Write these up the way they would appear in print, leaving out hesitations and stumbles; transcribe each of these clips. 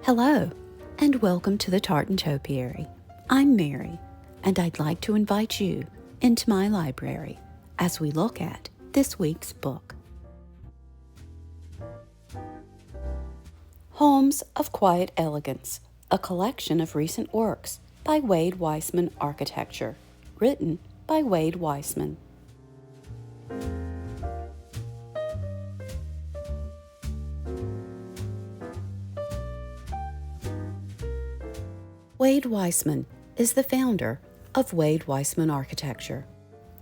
Hello, and welcome to the Tartan Topiary. I'm Mary, and I'd like to invite you into my library as we look at this week's book. Homes of Quiet Elegance, a collection of recent works by Weissman Architecture, written by Weissman. Weissman is the founder of Weissman Architecture,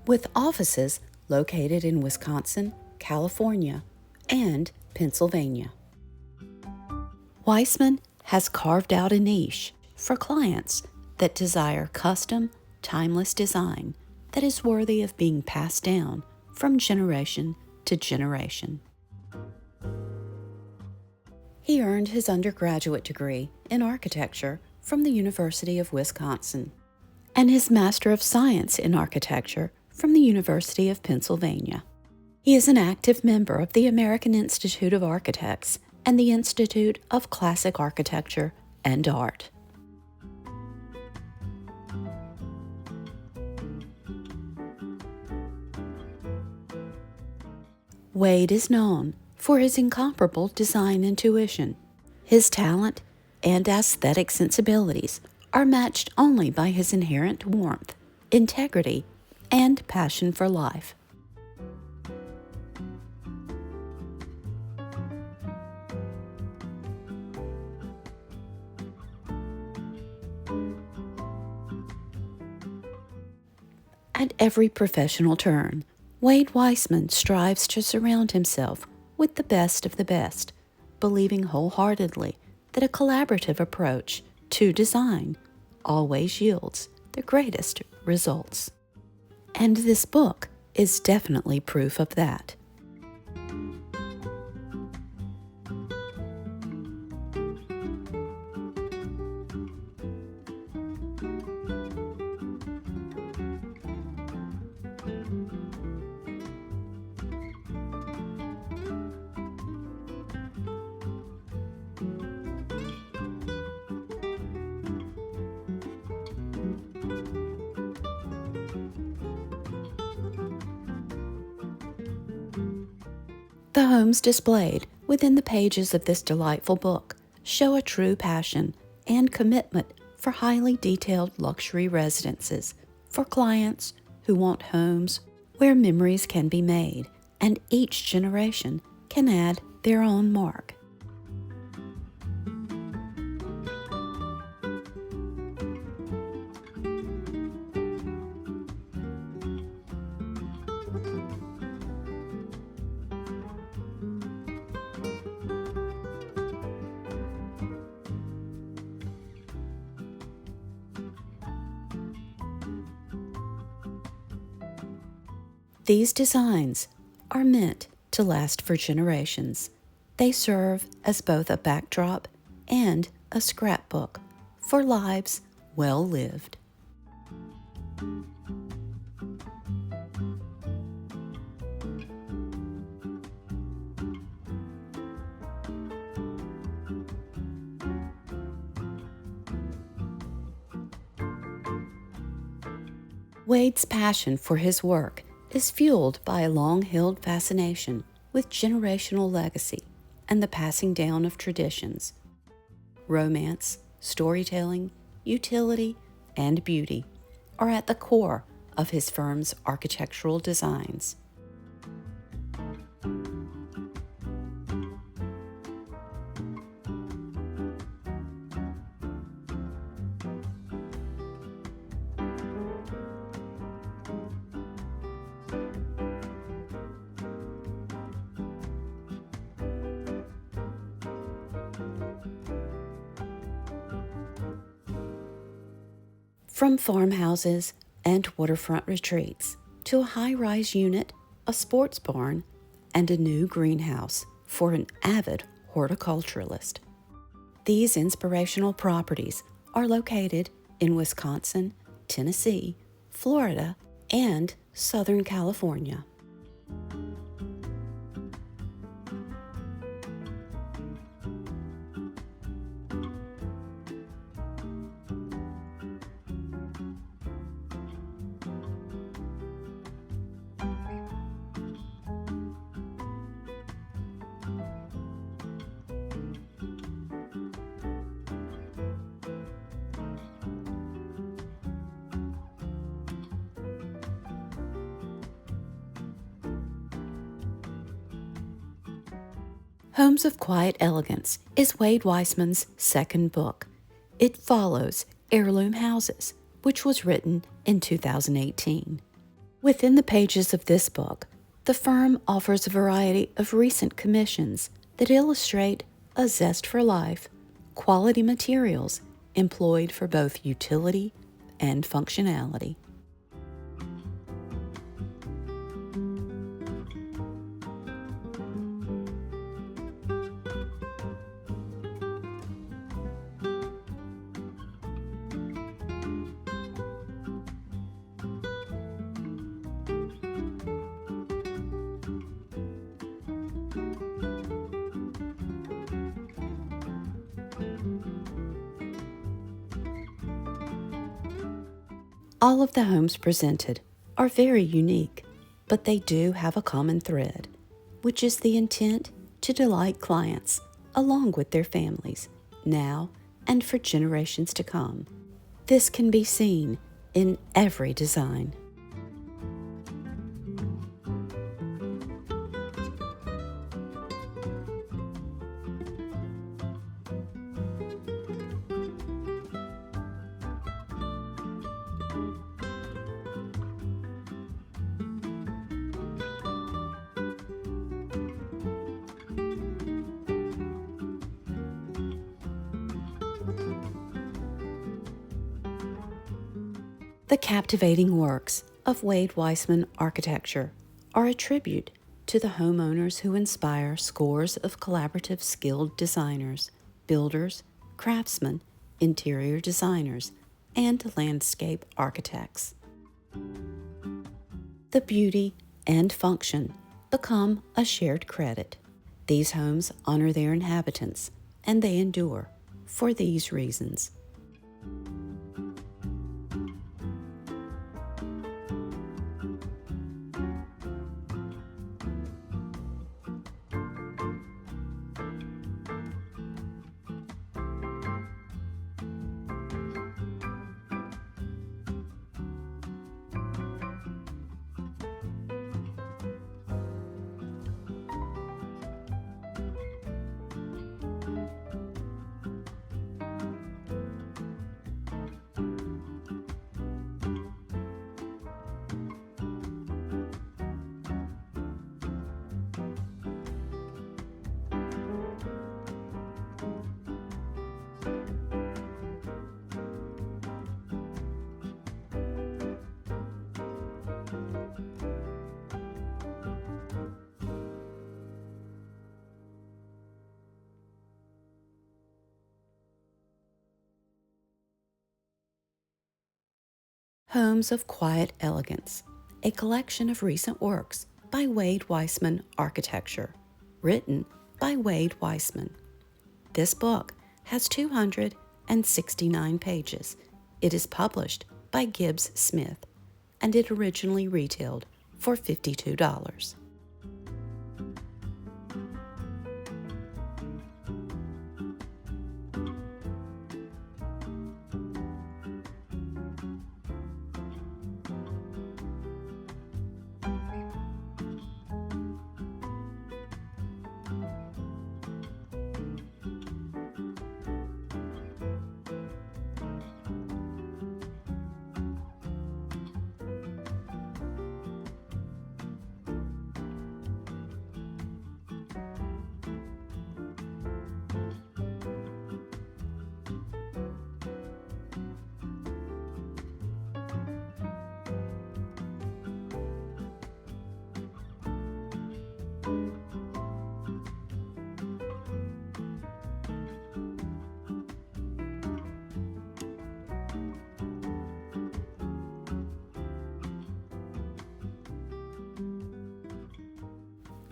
with offices located in Wisconsin, California, and Pennsylvania. Weissman has carved out a niche for clients that desire custom, timeless design that is worthy of being passed down from generation to generation. He earned his undergraduate degree in architecture from the University of Wisconsin and his Master of Science in Architecture from the University of Pennsylvania. He is an active member of the American Institute of Architects and the Institute of Classic Architecture and Art. Wade is known for his incomparable design intuition. His talent and aesthetic sensibilities are matched only by his inherent warmth, integrity, and passion for life. At every professional turn, Weissman strives to surround himself with the best of the best, believing wholeheartedly that a collaborative approach to design always yields the greatest results. And this book is definitely proof of that. The homes displayed within the pages of this delightful book show a true passion and commitment for highly detailed luxury residences for clients who want homes where memories can be made and each generation can add their own mark. These designs are meant to last for generations. They serve as both a backdrop and a scrapbook for lives well lived. Wade's passion for his work is fueled by a long-held fascination with generational legacy and the passing down of traditions. Romance, storytelling, utility, and beauty are at the core of his firm's architectural designs. From farmhouses and waterfront retreats to a high-rise unit, a sports barn, and a new greenhouse for an avid horticulturist. These inspirational properties are located in Wisconsin, Tennessee, Florida, and Southern California. Homes of Quiet Elegance is Wade Weissman's second book. It follows Heirloom Houses, which was written in 2018. Within the pages of this book, the firm offers a variety of recent commissions that illustrate a zest for life, quality materials employed for both utility and functionality. All of the homes presented are very unique, but they do have a common thread, which is the intent to delight clients along with their families, now and for generations to come. This can be seen in every design. The captivating works of Wade Weissman architecture are a tribute to the homeowners who inspire scores of collaborative skilled designers, builders, craftsmen, interior designers, and landscape architects. The beauty and function become a shared credit. These homes honor their inhabitants, and they endure for these reasons. Homes of Quiet Elegance, a collection of recent works by Wade Weissman Architecture, written by Wade Weissman. This book has 269 pages. It is published by Gibbs Smith, and it originally retailed for $52.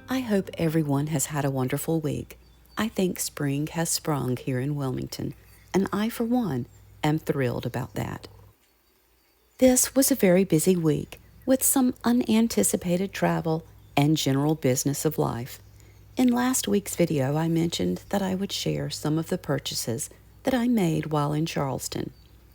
I hope everyone has had a wonderful week. I think spring has sprung here in Wilmington, and I, for one, am thrilled about that. This was a very busy week with some unanticipated travel and general business of life. In last week's video, I mentioned that I would share some of the purchases that I made while in Charleston,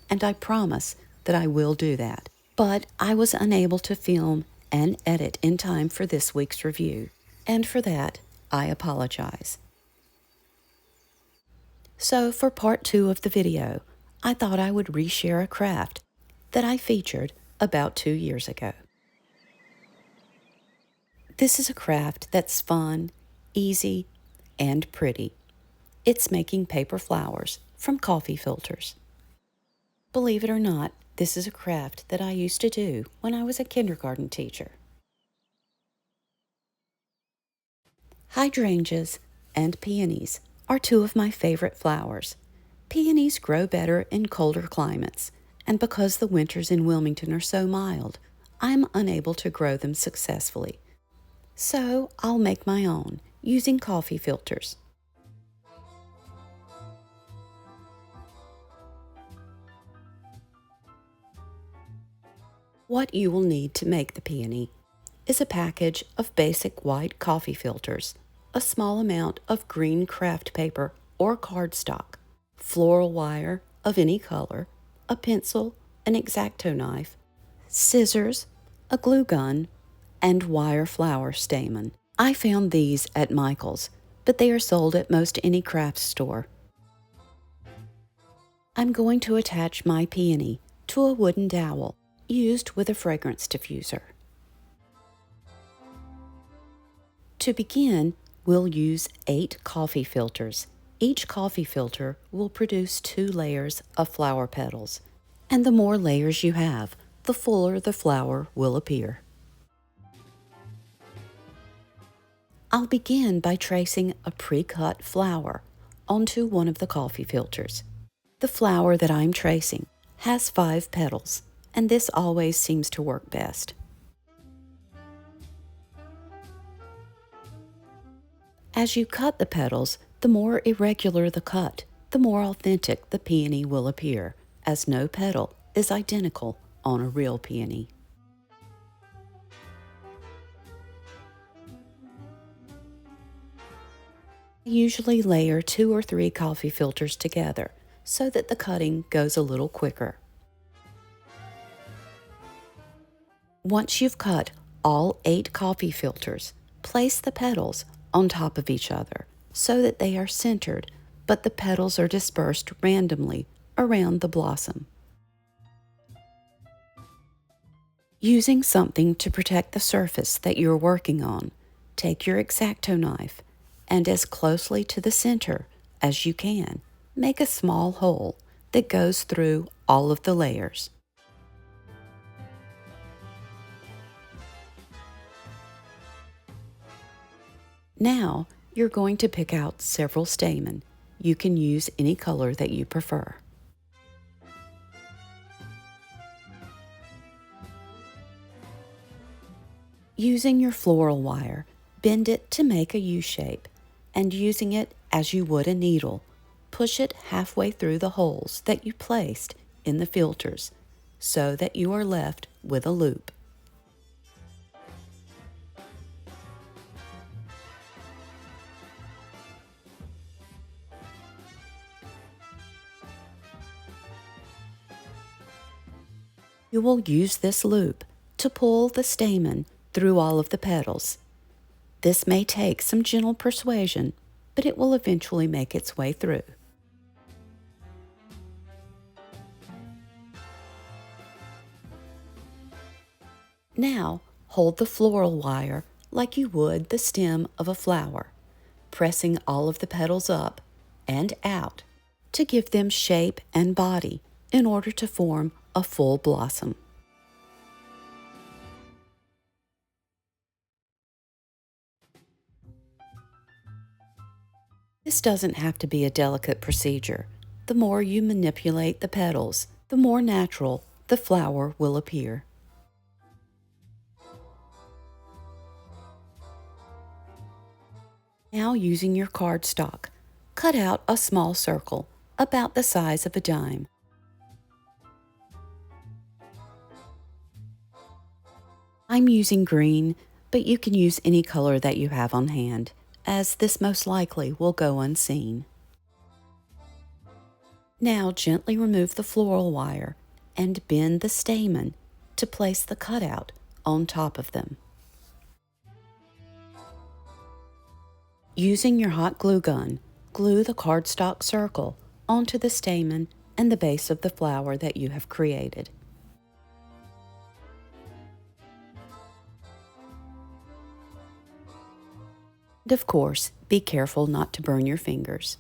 and I promise that I will do that. But I was unable to film and edit in time for this week's review, and for that, I apologize. So for part 2 of the video, I thought I would reshare a craft that I featured about 2 years ago. This is a craft that's fun, easy, and pretty. It's making paper flowers from coffee filters. Believe it or not, this is a craft that I used to do when I was a kindergarten teacher. Hydrangeas and peonies are two of my favorite flowers. Peonies grow better in colder climates, and because the winters in Wilmington are so mild, I'm unable to grow them successfully. So I'll make my own using coffee filters. What you will need to make the peony is a package of basic white coffee filters, a small amount of green craft paper or cardstock, floral wire of any color, a pencil, an X-Acto knife, scissors, a glue gun, and wire flower stamen. I found these at Michael's, but they are sold at most any craft store. I'm going to attach my peony to a wooden dowel used with a fragrance diffuser. To begin, we'll use 8 coffee filters. Each coffee filter will produce 2 layers of flower petals, and the more layers you have, the fuller the flower will appear. I'll begin by tracing a pre-cut flower onto one of the coffee filters. The flower that I'm tracing has 5 petals, and this always seems to work best. As you cut the petals, the more irregular the cut, the more authentic the peony will appear, as no petal is identical on a real peony. I usually layer 2 or 3 coffee filters together so that the cutting goes a little quicker. Once you've cut all 8 coffee filters, place the petals on top of each other so that they are centered, but the petals are dispersed randomly around the blossom. Using something to protect the surface that you're working on, take your X-Acto knife and as closely to the center as you can, make a small hole that goes through all of the layers. Now, you're going to pick out several stamen. You can use any color that you prefer. Using your floral wire, bend it to make a U shape, and using it as you would a needle, push it halfway through the holes that you placed in the filters so that you are left with a loop. You will use this loop to pull the stamen through all of the petals. This may take some gentle persuasion, but it will eventually make its way through. Now, hold the floral wire like you would the stem of a flower, pressing all of the petals up and out to give them shape and body in order to form a full blossom. This doesn't have to be a delicate procedure. The more you manipulate the petals, the more natural the flower will appear. Now, using your cardstock, cut out a small circle about the size of a dime. I'm using green, but you can use any color that you have on hand, as this most likely will go unseen. Now gently remove the floral wire and bend the stamen to place the cutout on top of them. Using your hot glue gun, Glue the cardstock circle onto the stamen and the base of the flower that you have created. And of course, be careful not to burn your fingers.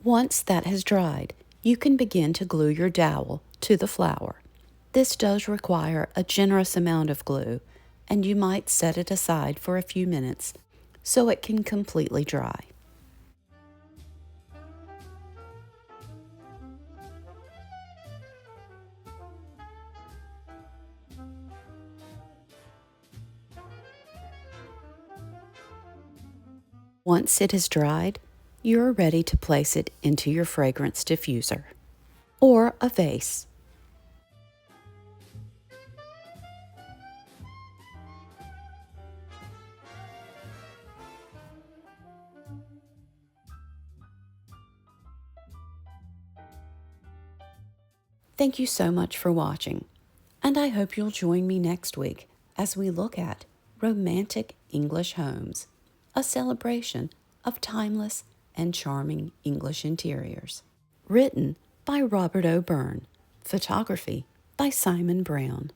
Once that has dried, you can begin to glue your dowel to the flower. This does require a generous amount of glue, and you might set it aside for a few minutes so it can completely dry. Once it is dried, you are ready to place it into your fragrance diffuser or a vase. Thank you so much for watching, and I hope you'll join me next week as we look at Romantic English Homes, a celebration of timeless and charming English interiors. Written by Robert O. Byrne, photography by Simon Brown.